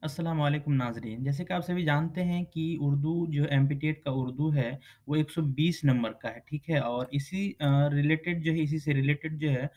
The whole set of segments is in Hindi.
अस्सलाम वालेकुम नाज़रीन। जैसे कि आप सभी जानते हैं कि उर्दू जो एमपी-टेट का उर्दू है, वो 120 नंबर का है, ठीक है? और इसी रिलेटेड जो है इसी से रिलेटेड जो है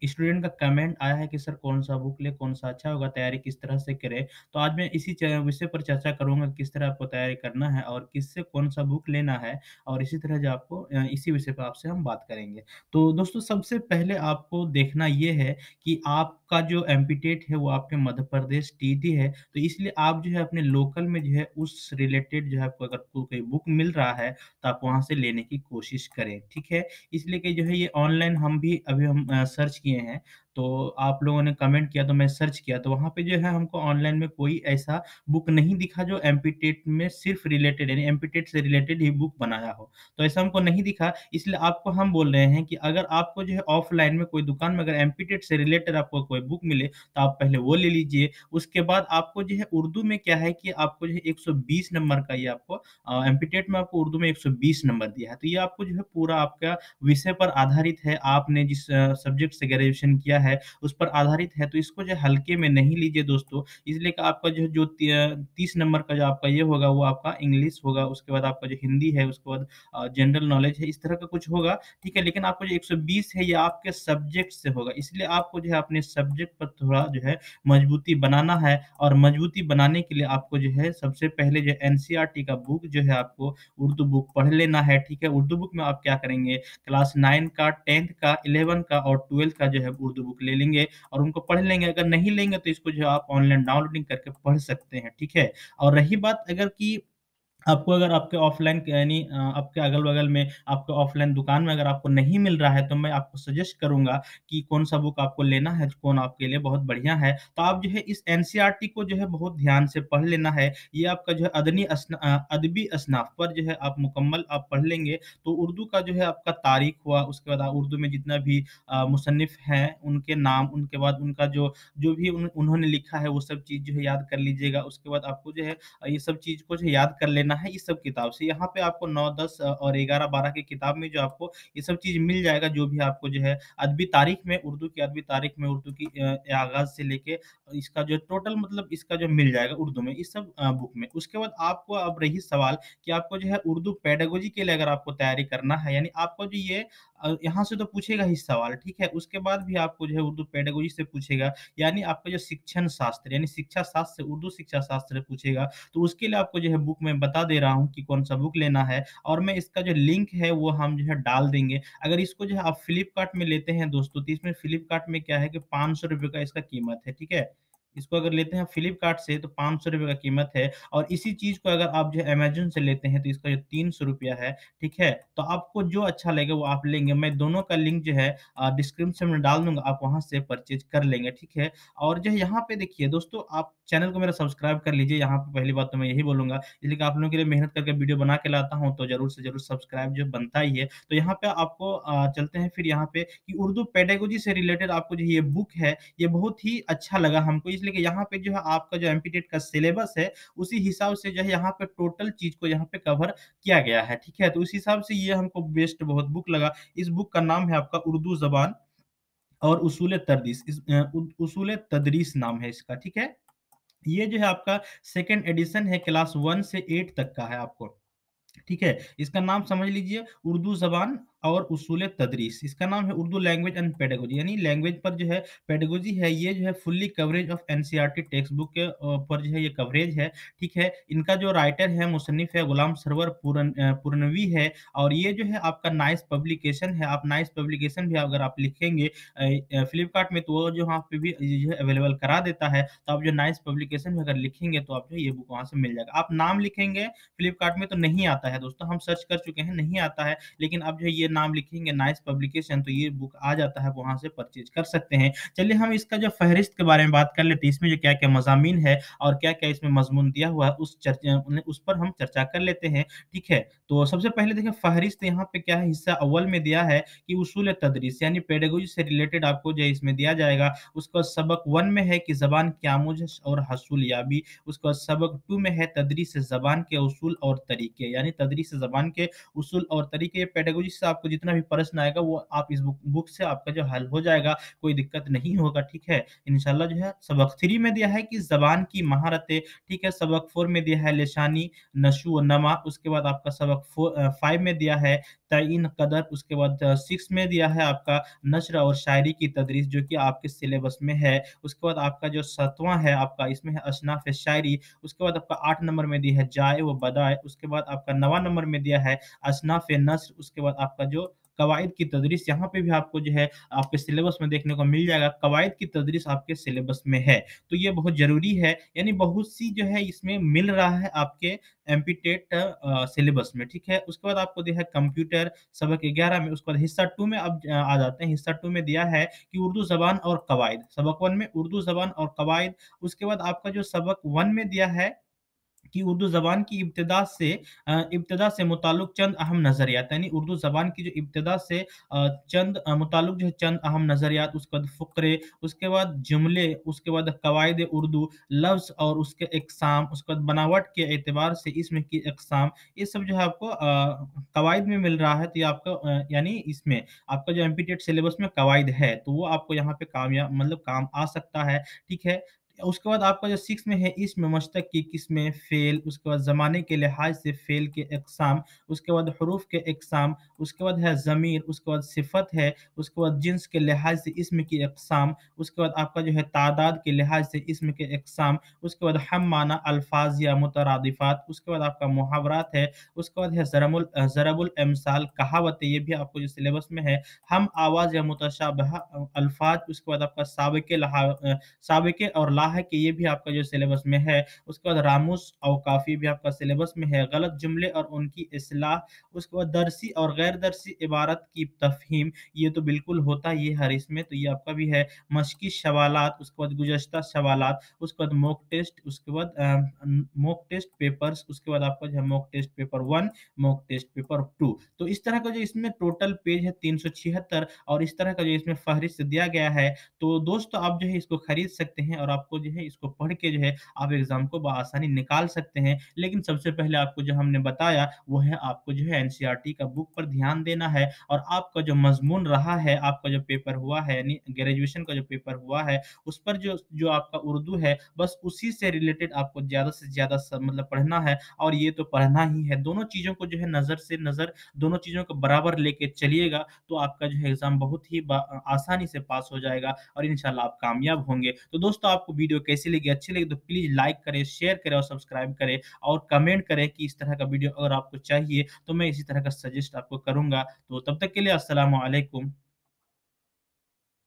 स्टूडेंट का कमेंट आया है कि सर कौन-सा बुक लें, कौन-सा अच्छा होगा, तैयारी किस तरह से करें? तो आज मैं इसी विषय पर चर्चा करूँगा कि किस तरह आपको तैयारी करना है और किससे कौन-सा बुक लेना है और इसी तरह जो आपको इसी विषय पे आपसे हम बात करेंगे। तो दोस्तों सबसे पहले आपको देखना ये है कि आपका जो एमपी-टेट है वो आपके मध्य प्रदेश टीटी है, तो इसलिए आप जो है अपने लोकल में जो है उस रिलेटेड जो है आपको अगर कोई बुक मिल रहा है, तो आप वहाँ से लेने की कोशिश करें, ठीक है? इसलिए कि जो है ये ऑनलाइन हम भी अभी हम सर्च किए हैं, तो आप लोगों ने कमेंट किया तो मैं सर्च किया, तो वहाँ पे जो है हमको ऑनलाइन में कोई ऐसा बुक नहीं दिखा जो एमपी-टेट में सिर्फ़ रिलेटेड यानी एमपी-टेट से रिलेटेड ही बुक बनाया हो। तो ऐसा हमको नहीं दिखा, इसलिए आपको हम बोल रहे हैं कि अगर आपको जो है ऑफ़लाइन में कोई दुकान में अगर एमपी-टेट से रिलेटेड आपको कोई बुक मिले, तो आप पहले वो ले लीजिए। उसके बाद आपको जो है उर्दू में क्या है कि आपको जो है 120 नंबर का ये आपको एमपी-टेट में आपको उर्दू में 120 नंबर दिया है। तो ये आपको जो है पूरा आपका विषय पर आधारित है, आपने जिस सब्जेक्ट से ग्रेजुएशन किया है, उस पर आधारित है। तो इसको जो है हल्के में नहीं लीजिए दोस्तों, इसलिए कि आपका जो है 30 नंबर का जो आपका ये होगा, वो आपका इंग्लिश होगा, उसके बाद आपका जो हिंदी है, उसके बाद जनरल नॉलेज है, इस तरह का कुछ होगा, ठीक है? लेकिन आपको जो 120 है, ये आपके सब्जेक्ट से होगा, इसलिए आपको जो है अपने सब्जेक्ट पर थोड़ा जो है मजबूती बनाना है और मजबूती बनाने के लिए आपको जो है सबसे पहले जो एनसीईआरटी का बुक जो है आपको उर्दू बुक पढ़ लेना है, ठीक है? उर्दू बुक में आप क्या करेंगे क्लास 9 का, 10th का, 11 का और 12th का जो है उर्दू बुक ले लेंगे और उनको पढ़ लेंगे। अगर नहीं लेंगे तो इसको जो है आप ऑनलाइन डाउनलोडिंग करके पढ़ सकते हैं, ठीक है? और रही बात अगर कि आपको अगर आपके ऑफ़लाइन यानी आपके अगल-बगल में आपके ऑफ़लाइन दुकान में अगर आपको नहीं मिल रहा है, तो मैं आपको सजेस्ट करूँगा कि कौन-सा बुक आपको लेना है, कौन आपके लिए बहुत बढ़िया है। तो आप जो है इस एनसीईआरटी को जो है बहुत ध्यान से पढ़ लेना है। ये आपका जो है अदबी असनाफ़ पर जो है आप मुकम्मल आप पढ़ लेंगे, तो उर्दू का जो है आपका तारीख़ हुआ, उसके बाद उर्दू में जितना भी मुसन्निफ़ हैं, उनके नाम, उनके बाद उनका जो जो भी उन्होंने लिखा है, वो सब चीज़ जो है याद कर लीजिएगा। उसके बाद आपको जो है ये सब चीज़ को जो याद कर लेना है इस सब किताब से। यहाँ पे आपको 9, 10 और 11, 12 की किताब में जो आपको ये सब चीज़ मिल जाएगा, जो भी आपको जो है अदबी तारीख में उर्दू की अदबी तारीख में उर्दू की आगाज़ से लेके इसका जो टोटल मतलब इसका जो मिल जाएगा उर्दू में, इस सब बुक में। उसके बाद आपको अब रही सवाल कि आपको जो है उर्दू पेडागोजी के लिए अगर आपको तैयारी करना है, यानी आपको जो ये यहाँ से तो पूछेगा ही सवाल, ठीक है? उसके बाद भी आपको जो है उर्दू पेडागोजी से पूछेगा, यानी आपका जो शिक्षण शास्त्र यानी शिक्षा शास्त्र से उर्दू शिक्षा शास्त्र से पूछेगा, तो उसके लिए आपको जो है बुक मैं बता दे रहा हूँ कि कौन-सा बुक लेना है और मैं इसका जो लिंक है वो हम जो है डाल देंगे। अगर इसको जो है आप फ्लिपकार्ट में लेते हैं दोस्तों, तो इसमें फ्लिपकार्ट में क्या है कि ₹500 का इसका कीमत है, ठीक है? इसको अगर लेते हैं फ्लिपकार्ट से तो ₹500 का कीमत है और इसी चीज़ को अगर आप जो है अमेज़न से लेते हैं तो इसका जो ₹300 है, ठीक है? तो आपको जो अच्छा लगेगा वो आप लेंगे। मैं दोनों का लिंक जो है डिस्क्रिप्शन में डाल दूँगा, आप वहाँ से परचेज़ कर लेंगे, ठीक है? और जो है यहाँ पे देखिए दोस्तों आप चैनल को मेरा सब्सक्राइब कर लीजिए, यहाँ पे पहली बात तो मैं यही बोलूँगा, इसलिए कि आप लोगों के लिए मेहनत करके वीडियो बना के लाता हूँ, तो ज़रूर से ज़रूर सब्सक्राइब जो बनता ही है। तो यहाँ पे आपको चलते हैं फिर यहाँ पे कि उर्दू पेडागोजी से रिलेटेड आपको जो ये बुक है, ये बहुत ही अच्छा लगा हमको इसलिए कि यहाँ पे जो है आपका जो एमपी-टेट का सिलेबस है, उसी हिसाब से जो है यहाँ पे टोटल चीज़ को यहाँ पे कवर किया गया है, ठीक है? तो उस हिसाब से ये हमको बेस्ट बहुत बुक लगा। इस बुक का नाम है आपका उर्दू ज़बान और उसूल तदरीस नाम है इसका, ठीक है? ये जो है आपका सेकंड एडिशन है, क्लास 1 से 8 तक का है आपको। ठीक है? इसका नाम समझ लीजिए उर्दू ज़बान और उसूल तदरीस। इसका नाम है उर्दू लैंग्वेज एंड पेडागोजी यानी लैंग्वेज पर जो है पेडागोजी है, ये जो है fully coverage of NCERT text book के पर जो है ये कवरेज है, ठीक है? इनका जो राइटर है, मुसन्निफ़ है गुलाम सरवर पुरनवी है और ये जो है आपका नाइस पब्लिकेशन है। आप नाइस पब्लिकेशन भी अगर आप लिखेंगे फ्लिपकार्ट में तो वो जो वहाँ पे भी ये जो है अवेलेबल करा देता है। तो आप जो नाइस पब्लिकेशन में अगर लिखेंगे तो आप जो है ये बुक वहाँ से मिल जाएगा। आप नाम लिखेंगे फ्लिपकार्ट में तो नहीं आता है दोस्तों, हम सर्च कर चुके हैं, नहीं आता है। लेकिन आप जो है ये नाम लिखेंगे नाइस पब्लिकेशन तो ये बुक आ जाता है, वहाँ से परचेज़ कर सकते हैं। चलिए हम इसका जो फ़हरिस्त के बारे में बात कर लेते हैं, इसमें जो क्या-क्या मज़ामीन है और क्या-क्या इसमें मज़मून दिया हुआ है, उस पर हम चर्चा कर लेते हैं, ठीक है? तो सबसे पहले देखिए फ़हरिस्त यहाँ पे क्या है, हिस्सा अव्वल में दिया है कि उसूल तदरीस यानी पेडागोजी से रिलेटेड आपको जो है इसमें दिया जाएगा। उसके बाद सबक 1 में है कि ज़बान की आमोज़िश और हसूल याबी, उसके बाद सबक 2 में है तदरीस ज़बान के उसूल और तरीके, यानी तदरीस ज़बान के उसूल और तरीके पेडागोजी से आपको आपको जितना भी प्रश्न आएगा वो आप इस बुक से आपका जो हल हो जाएगा, कोई दिक्कत नहीं होगा, ठीक है? इंशाल्लाह जो है सबक 3 में दिया है कि ज़बान की महारतें, ठीक है? सबक 4 में दिया है लिसानी नशो व नमा, उसके बाद आपका सबक 5 में दिया है तयीन कदर, उसके बाद 6 में दिया है आपका नस्र और शायरी की तदरीस जो कि आपके सिलेबस में है। उसके बाद आपका जो 7वाँ है आपका इसमें है असनाफ़ शायरी, उसके बाद आपका 8 नंबर में दिया है जाए व बदाए, उसके बाद आपका 9वाँ नंबर में दिया है असनाफ़ नस्र, उसके बाद आपका जो कवाइद की तदरीस यहाँ पे भी आपको जो है आपके सिलेबस में देखने को मिल जाएगा, कवाइद की तदरीस आपके सिलेबस में है। तो ये बहुत ज़रूरी है, यानी बहुत सी जो है इसमें मिल रहा है आपके एमपी-टेट सिलेबस में, ठीक है? उसके बाद आपको दिया है कंप्यूटर सबक 11 में, उसके बाद हिस्सा 2 में अब आ जाते हैं। हिस्सा 2 में दिया है कि उर्दू ज़बान और कवाइद। सबक 1 में उर्दू ज़बान और कवाइद, उसके बाद आपका जो सबक 1 में दिया है कि उर्दू ज़बान की इब्तिदा से मुताल्लिक़ चंद अहम नज़रियात, यानी उर्दू ज़बान की जो इब्तिदा से मुताल्लिक़ जो है चंद अहम नज़रियात, उसके बाद फ़ुक़रे, उसके बाद जुमले, उसके बाद कवाइद उर्दू, लफ्ज़ और उसके इक़साम, उसके बाद बनावट के एतबार से इसम की इक़साम, ये सब जो है आपको कवाइद में मिल रहा है। तो ये आपका यानी इसमें आपका जो एमपी टेट सिलेबस में कवाइद है, तो वो आपको यहाँ पे मतलब काम आ सकता है, ठीक है? उसके बाद आपका जो 6 में है इस्म मुश्तक़ की किस्में, फ़ेल, उसके बाद ज़माने के लिहाज़ से फ़ेल के इक़साम, उसके बाद हुरूफ़ के इक़साम, उसके बाद है ज़मीर, उसके बाद सिफ़त है, उसके बाद जिन्स के लिहाज़ से इस्म की इक़साम, उसके बाद आपका जो है तादाद के लिहाज़ से इस्म के इक़साम, उसके बाद हम माना अल्फ़ाज़ या मुतरादिफ़ात, उसके बाद आपका मुहावरात है, उसके बाद है ज़रबुल अमसाल कहावतें, ये भी आपको जो सिलेबस में है, हम आवाज़ या मुतशाबहा अल्फ़ाज़, उसके बाद आपका साबिक़े और लाहिक़ ये भी आपका जो सिलेबस में है। उसके बाद रामूस और काफ़ी भी आपका सिलेबस में है। गलत जुमले और उनकी इस्लाह, उसके बाद दरसी और गैर दरसी इबारत की तफ़हीम, ये तो बिल्कुल होता ही है हर इसमें, तो ये आपका भी है। मश्की सवालात, उसके बाद गुज़श्ता सवालात, उसके बाद मॉक टेस्ट, उसके बाद मॉक टेस्ट पेपर्स, उसके बाद आपका जो है mock test paper 1, mock test paper 2। तो इस तरह का जो इसमें टोटल पेज है 376 और इस तरह का जो इसमें फ़हरिस्त दिया गया है, तो दोस्तों आप जो है इसको खरीद सकते हैं और आपको जो है इसको पढ़ के जो है आप एग्ज़ाम को बआसानी निकाल सकते हैं। लेकिन सबसे पहले आपको जो हमने बताया वो है आपको जो है एनसीईआरटी का बुक पर ध्यान देना है और आपका जो मज़मून रहा है, आपका जो पेपर हुआ है यानी ग्रेजुएशन का जो पेपर हुआ है, उस पर जो जो आपका उर्दू है बस उसी से रिलेटेड आपको ज़्यादा से ज़्यादा मतलब पढ़ना है और ये तो पढ़ना ही है। दोनों चीज़ों को जो है नज़र से नज़र दोनों चीज़ों को बराबर लेके चलिएगा तो आपका जो है एग्ज़ाम बहुत ही आसानी से पास हो जाएगा और इंशाल्लाह आप कामयाब होंगे। तो दोस्तों आपको वीडियो कैसी लगी? अच्छी लगी तो प्लीज़ लाइक करें, शेयर करें और सब्सक्राइब करें और कमेंट करें कि इस तरह का वीडियो अगर आपको चाहिए तो मैं इसी तरह का सजेस्ट आपको करूँगा। तो तब तक के लिए अस्सलामु अलैकुम।